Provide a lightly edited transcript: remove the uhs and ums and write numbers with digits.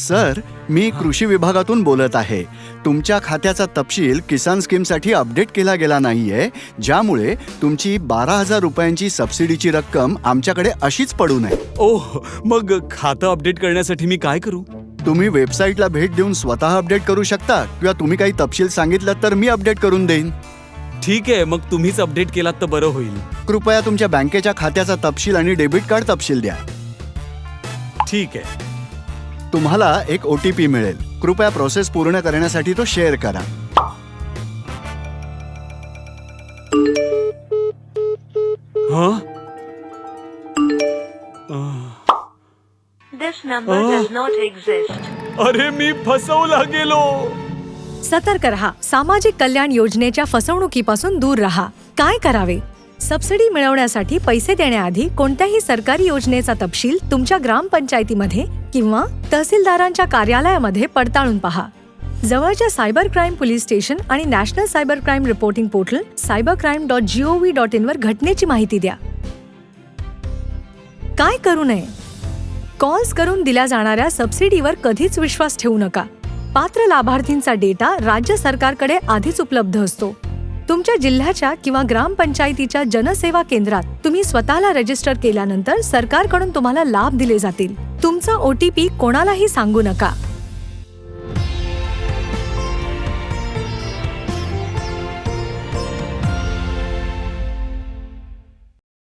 Sir, मी कृषी विभागातून बोलत आहे. तुमच्या खात्याचा तपशील किसान स्कीमसाठी अपडेट केला गेला नाहीये, ज्यामुळे तुमची 12,000 रुपयांची सबसिडीची रक्कम आमच्याकडे अशीच पडू नये. ओह, मग खातं अपडेट करण्यासाठी मी काय करू? तुम्ही वेबसाईटला भेट देऊन स्वतः अपडेट करू शकता किंवा तुम्ही काही तपशील सांगितलं तर मी अपडेट करून देईन. ठीक आहे, मग तुम्हीच अपडेट केलात तर बरं होईल. कृपया तुमच्या बँकेच्या खात्याचा तपशील आणि डेबिट कार्ड तपशील द्या. ठीक आहे. तुम्हाला एक OTP मिळेल. कृपया प्रोसेस पूर्ण करण्यासाठी तो शेअर करा. हं? This number does not exist. अरे, मी फसवला गेलो. सतर्क रहा. सामाजिक कल्याण योजनेच्या फसवणुकीपासून दूर रहा. काय करावे? सबसिडी मिळवण्यासाठी पैसे देण्याआधी कोणत्याही सरकारी योजनेचा तपशील तुमच्या ग्रामपंचायतीमध्ये किंवा तहसीलदारांच्या कार्यालयामध्ये पडताळून पहा. जवळच्या सायबर क्राईम पोलीस स्टेशन आणि national cyber crime reporting portal cybercrime.gov.in वर घटनेची माहिती द्या. काय करू नये? कॉल्स करून दिल्या जाणाऱ्या सबसिडीवर कधीच विश्वास ठेवू नका. पात्र लाभार्थींचा डेटा राज्य सरकारकडे आधीच उपलब्ध असतो. तुमच्या जिल्ह्याच्या किंवा ग्रामपंचायतीच्या जनसेवा केंद्रात तुम्ही स्वतःला रजिस्टर केल्यानंतर सरकारकडून तुम्हाला लाभ दिले जातील. तुमचा OTP कोणालाही सांगू नका.